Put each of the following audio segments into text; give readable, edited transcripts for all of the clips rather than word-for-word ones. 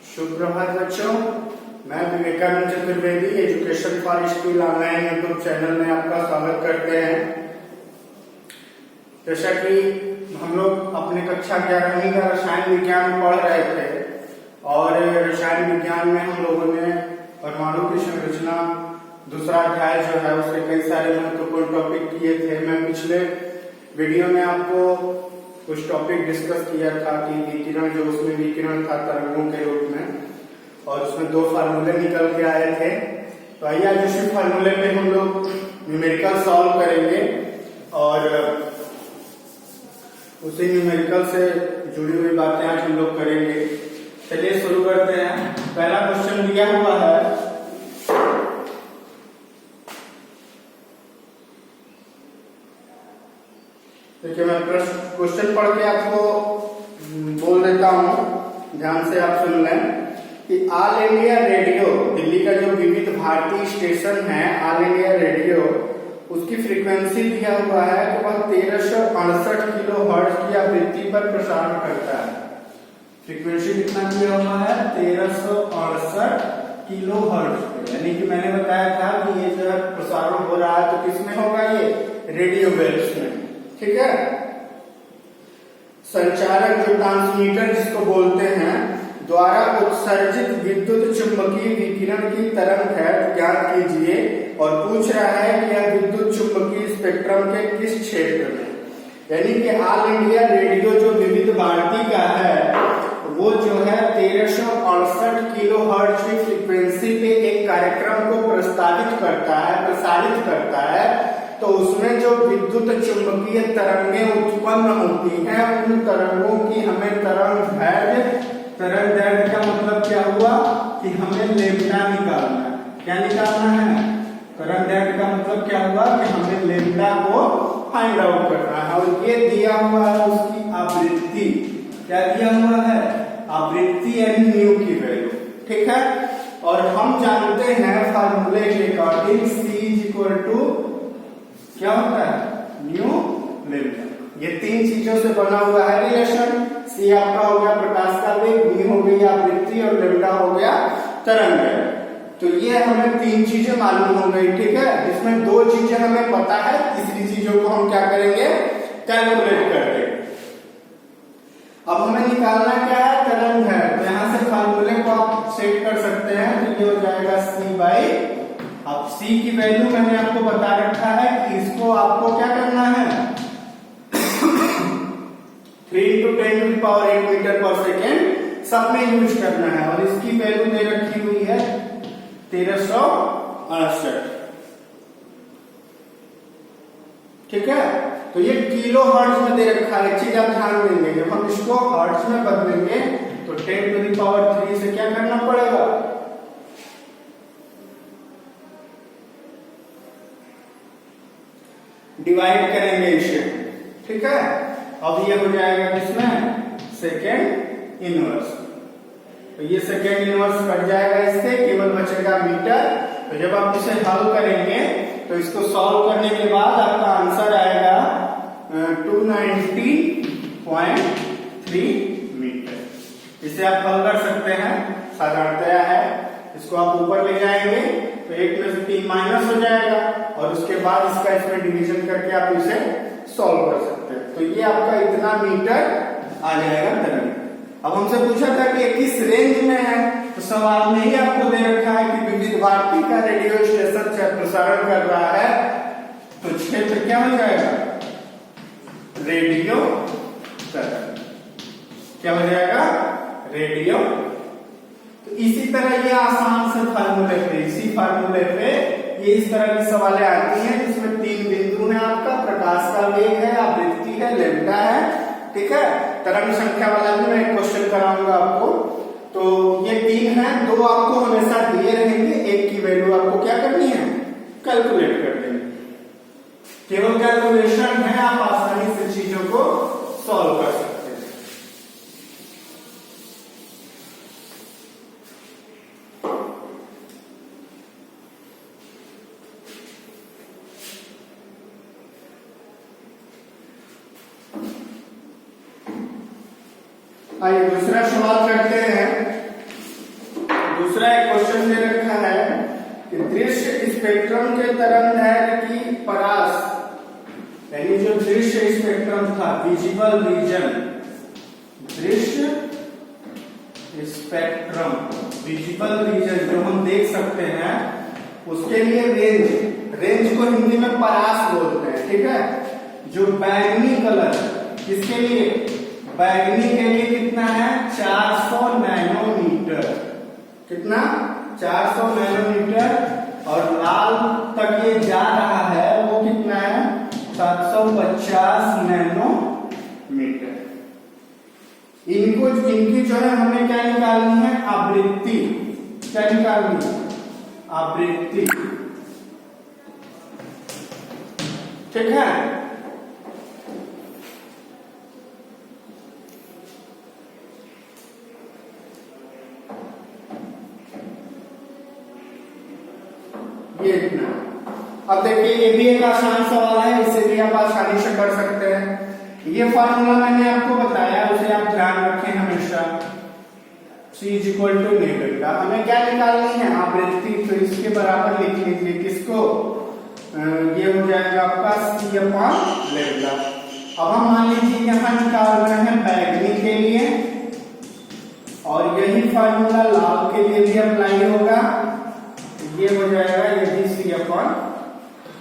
सुप्रभात बच्चों, मैं Vivekanand Chaturvedi education for school online YouTube channel में आपका स्वागत करते हैं। जैसा कि हम लोग अपने कक्षा 11वीं का रसायन विज्ञान पढ़ रहे थे और रसायन विज्ञान में हम लोगों ने परमाणु की संरचना दूसरा अध्याय जो है उसके कई सारे महत्वपूर्ण टॉपिक किए थे। मैं पिछले वीडियो में आपको कुछ टॉपिक डिस्कस किया था कि विकिरण जो उसमें विकिरण था तरंगों के रूप में, और उसमें दो फार्मूले निकल के आए थे। तो आइए आज उसी फार्मूले पे हम लोग न्यूमेरिकल सॉल्व करेंगे और उसी न्यूमेरिकल से जुड़ी हुई बातें आज हम लोग करेंगे। चलिए शुरू करते हैं। पहला क्वेश्चन दिया हुआ है, देखिए मैं क्वेश्चन पढ़ के आपको बोल देता हूँ, ध्यान से आप सुन लें कि ऑल इंडिया रेडियो, दिल्ली का जो विविध भारती स्टेशन है ऑल इंडिया रेडियो, उसकी फ्रीक्वेंसी दिया हुआ है कि वह 1368 किलो हर्ट्ज की आवृत्ति पर प्रसारण करता है। फ्रीक्वेंसी कितना दिया हुआ है? 1368 किलो हर्ट्ज। यानी कि मैंने बताया था कि ये जो प्रसारण हो रहा है तो किसमें होगा? ये रेडियो वेव्स में, ठीक है। संचारक जो ट्रांसमीटर जिसको बोलते हैं द्वारा उत्सर्जित विद्युत चुंबकीय विकिरण की तरंग है ज्ञात कीजिए, और पूछ रहा है कि यह विद्युत चुंबकीय स्पेक्ट्रम के किस क्षेत्र में। यानी कि ऑल इंडिया रेडियो जो विविध भारती का है वो जो है 1368 किलो हर्ट्ज की फ्रीक्वेंसी पे एक कार्यक्रम को प्रस्तावित करता है, प्रसारित करता है। तो उसमें जो विद्युत चुंबकीय तरंगें उत्पन्न होती हैं उन तरंगों की हमें तरंग दैर्घ्य का मतलब क्या हुआ कि हमें लेम्डा निकालना है। क्या निकालना है? तरंग दैर्घ्य का मतलब क्या हुआ कि हमें लेम्डा को फाइंड आउट करना है। और ये दिया हुआ है उसकी आवृत्ति। क्या दिया हुआ है? आवृत्ति यानी न्यू की वैल्यू, ठीक है। और हम जानते हैं फार्मूले के अकॉर्डिंग C इक्वल टू क्या होता है? New lambda. ये तीन चीजों से बना हुआ है रिलेशन। C आपका हो गया प्रकाश का वेग, न्यू हो गई आवृत्ति और लेम्डा हो गया तरंग। तो ये हमें तीन चीजें मालूम हो गई, ठीक है। इसमें दो चीजें हमें पता है, तीसरी चीजों को हम क्या करेंगे? कैलकुलेट करके। अब हमें निकालना क्या है? तरंग है। तो यहाँ से फार्मूले को आप सेट कर सकते हैं। तो ये हो जाएगा C बाई, अब C की वैल्यू मैंने आपको बता रखा है कि इसको आपको क्या करना है? 3 × 10⁸ मीटर पर सेकेंड सब में यूज करना है। और इसकी वैल्यू दे रखी हुई है 1368, ठीक है। तो ये किलो हर्ट्ज में दे रखा है। एक चीज आप ध्यान देंगे, जब हम इसको हर्ट्ज में बदलेंगे तो 10⁻³ से क्या करना पड़ेगा? डिवाइड करेंगे इसे, ठीक है। अब ये हो जाएगा किसमें? Second inverse. तो ये सेकेंड इनवर्स कट जाएगा इससे, केवल बचेगा मीटर। तो जब आप इसे हल करेंगे तो इसको सॉल्व करने के बाद आपका आंसर आएगा 290.3 मीटर। इसे आप हल कर सकते हैं, साधारणतया है। इसको आप ऊपर ले जाएंगे तो 1 में से 3 माइनस हो जाएगा और उसके बाद इसका इसमें डिवीजन करके आप इसे सॉल्व कर सकते हैं। तो ये आपका इतना मीटर आ जाएगा तरंग। अब हमसे पूछा था कि किस रेंज में है, तो सवाल में ही आपको दे रखा है कि विविध भारती का रेडियो स्टेशन से प्रसारण कर रहा है। तो क्षेत्र क्या हो जाएगा? रेडियो तरंग। क्या हो जाएगा? रेडियो। तो इसी तरह ये आसान से फार्मूले पे, इसी फार्मूले पे ये इस तरह की सवालें आती हैं जिसमें 3 बिंदु है आपका, प्रकाश का वेग है, आवृत्ति है, लेम्डा है, ठीक है। तरंग संख्या वाला भी मैं एक क्वेश्चन कराऊंगा आपको। तो ये 3 है, 2 आपको हमेशा दिए रहेंगे, एक की वैल्यू आपको क्या करनी है? कैलकुलेट कर देंगे। केवल कैलकुलेशन है, आप आसानी से चीजों को सॉल्व कर सकते हैं। आइए दूसरा सवाल करते हैं। क्वेश्चन दे रखा है कि दृश्य स्पेक्ट्रम के तरंगदैर्घ्य की परास, यानी जो दृश्य स्पेक्ट्रम था, विजिबल रीजन, दृश्य स्पेक्ट्रम, विजिबल रीजन जो हम देख सकते हैं, उसके लिए रेंज को हिंदी में परास बोलते हैं, ठीक है। जो बैगनी कलर, किसके लिए, बैगनी के लिए कितना है, 400 नैनोमीटर, कितना, 400 नैनोमीटर, और लाल तक ये जा रहा है वो कितना है, 750 नैनोमीटर। इनकी जो है हमें क्या निकालनी है, आवृत्ति, क्या निकालनी है, आवृत्ति, ठीक है। ये इतना। अब देखिए ये भी एक आसान सवाल है, इसे भी आप आसानी से कर सकते हैं। ये फार्मूला मैंने आपको बताया, उसे आप ध्यान रखें हमेशा। C = डेल्टा, हमें क्या निकालनी है, आवृत्ति, तो इसके बराबर लिख लीजिए किसको, ये हो जाएगा आपका C/λ। अब हम मान लीजिए यहाँ निकाल रहे हैं बैगनी के लिए, और यही फार्मूला लाल के लिए भी अप्लाई होगा, ये हो जाएगा ये भी C/।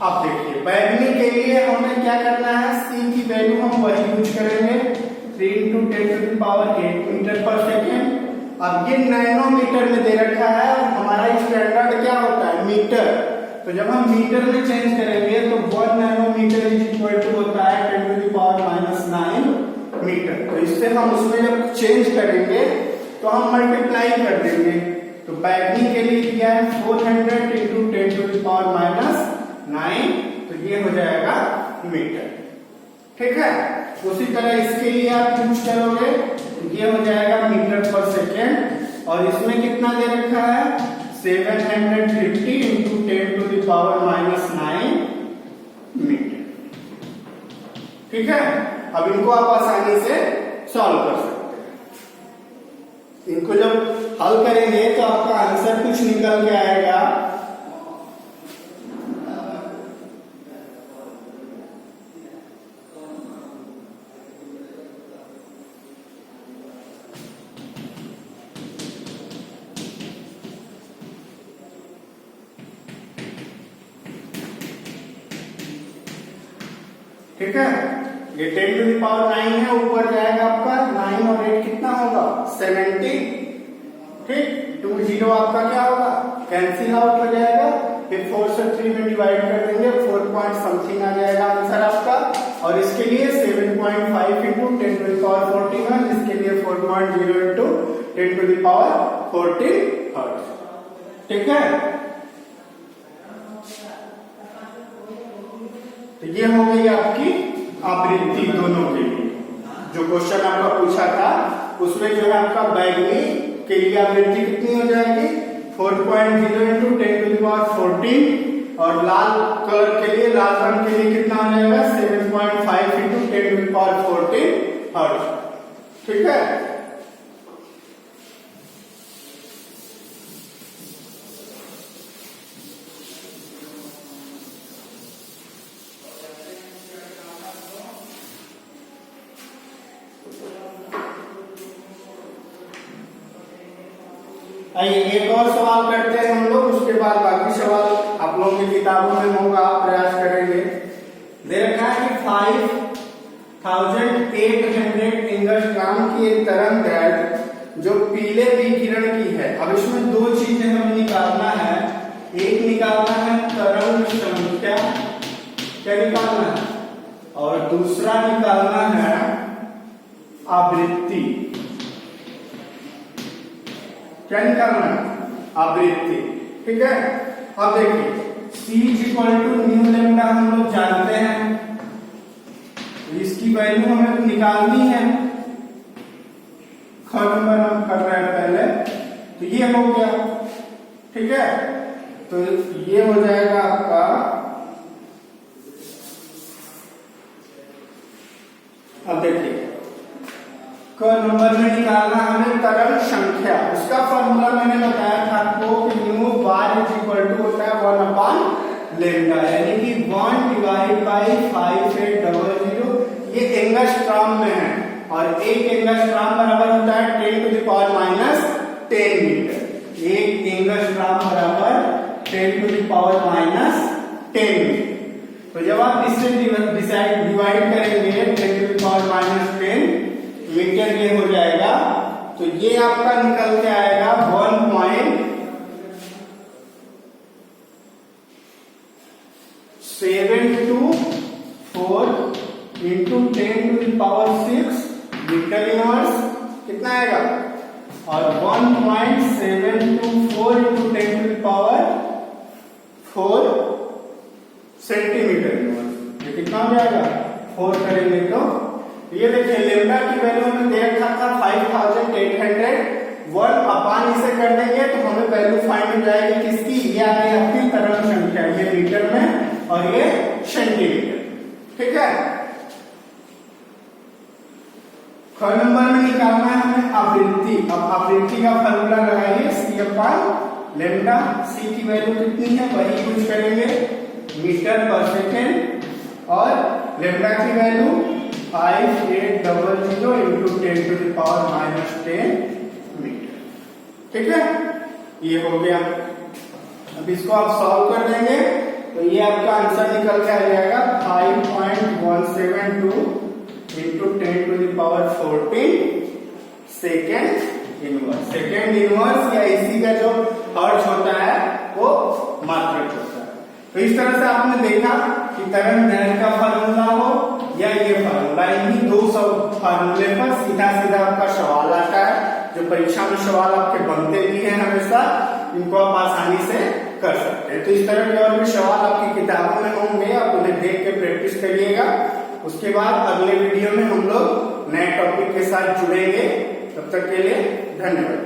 अब देखिए बैगनी के लिए हमें क्या करना है, C की वैल्यू हम वही यूज करेंगे, 3 × 10⁸ मीटर पर सेकेंड। अब ये नैनोमीटर में दे रखा है, और हमारा स्टैंडर्ड क्या होता है, मीटर, तो जब हम मीटर में चेंज करेंगे तो 1 नैनोमीटर होता है 10⁻⁹ मीटर। तो इससे हम उसमें जब चेंज करेंगे तो हम मल्टीप्लाई कर देंगे, तो बैगनी के लिए किया है 400 × 10⁻⁹, तो ये हो जाएगा मीटर, ठीक है। उसी तरह इसके लिए आप यूज करोगे, ये हो जाएगा मीटर पर सेकेंड, और इसमें कितना दे रखा है, 750 × 10⁻⁹ मीटर, ठीक है। अब इनको आप आसानी से सॉल्व कर सकते हैं। इनको जब हल करेंगे तो आपका आंसर कुछ निकल के आएगा, ठीक है। ये 10⁹ है, ऊपर जाएगा आपका 9 और 8 कितना होगा, 70, ठीक। 2 0 आपका क्या होगा, कैंसिल आउट हो जाएगा, फिर 4 से 3 में डिवाइड कर देंगे, 4 पॉइंट समथिंग आ जाएगा आंसर आपका। और इसके लिए 7.5 × 10⁻14, इसके लिए 4.0 × 10⁻14 हर्ट्ज, ठीक है। तो ये हो गई आपकी आवृत्ति दोनों के लिए। जो क्वेश्चन आपका पूछा था उसमें जो है आपका बैगनी के लिए आवृत्ति कितनी हो जाएगी, 4.0 × 10⁻14, और लाल कलर के लिए, लाल रंग के लिए कितना हो जाएगा, 7.5 × 10⁻14 हर्ट्ज, ठीक है। आइए एक और सवाल करते हैं हम लोग, उसके बाद बाकी सवाल आप लोगों की किताबों में होगा, आप प्रयास करेंगे। दे रखा है कि 5800 एंगस्ट्रॉम की एक तरंगदैर्घ्य जो पीले विकिरण की है। अब इसमें दो चीजें हमें निकालना है, एक निकालना है तरंग संख्या, क्या निकालना है, और दूसरा निकालना है आवृत्ति, क्या निकालना है, आवृत्ति, ठीक है। अब देखिए C = µ हम लोग जानते हैं, तो इसकी वैल्यू हमें निकालनी है, ख नंबर हम कर रहे हैं पहले, तो ये हो गया, ठीक है। तो ये हो जाएगा आपका, अब देखिए क नंबर में निकालना हमें तरंग संख्या। उसका फॉर्मूला मैंने बताया था आपको कि nu bar is equal to होता है 1 अपॉन लेमडा, यानी कि 1 डिवाइड बाई 5800। ये एंगस्ट्रॉम में है और एक एंगस्ट्रॉम बराबर होता है 10 to the power minus 10 metre. एक एंगस्ट्रॉम बराबर 10 to the power minus 10 metre. तो जब आप इससे डिवाइड करेंगे 10 to the power minus 10 metre ये हो जाएगा, तो ये आपका निकल के आएगा 1.74 into 10 to the power 6 metre inverse. कितना आएगा? और 1.724 into 10 to the power 4 centimetre inverse. ये कितना हो जाएगा? 4 करेंगे तो ये देखिए लेमडा की वैल्यू में दे रखा था 5800, 1 अपान इसे कर देंगे तो हमें वैल्यू फाइंड हो जाएगी किसकी? ये आ गई आपकी तरंग संख्या, ये मीटर में और ये सेंटीमीटर। ठीक है, ख नंबर में निकालना है हमें आवृत्ति। अब आवृत्ति का फॉर्मूला लगाइए C अपॉन लेमडा। C की वैल्यू कितनी है वही यूज करेंगे, मीटर पर सेकेंड, और लेमडा की value 5800 into 10 to the power minus 10 metre. ठीक है, ये हो गया। अब इसको आप सॉल्व कर देंगे तो ये आपका आंसर निकल के आ जाएगा 5.172 into 10 to the power 14 second inverse. Second inverse या इसी का जो हर्ट्ज होता है वो मात्रक होता है। तो इस तरह से आपने देखा कि तरंग दैर्घ्य का फार्मूला हो या ये फार्मूला, इन्हीं दो सब फार्मूले पर सीधा सीधा आपका सवाल आता है। जो परीक्षा में सवाल आपके बनते भी हैं हमेशा, इनको आप आसानी से कर सकते हैं। तो इस तरह के और भी सवाल आपकी किताबों में होंगे, आप उन्हें देख के प्रैक्टिस करिएगा। उसके बाद अगले वीडियो में हम लोग नए टॉपिक के साथ जुड़ेंगे। तब तक के लिए धन्यवाद।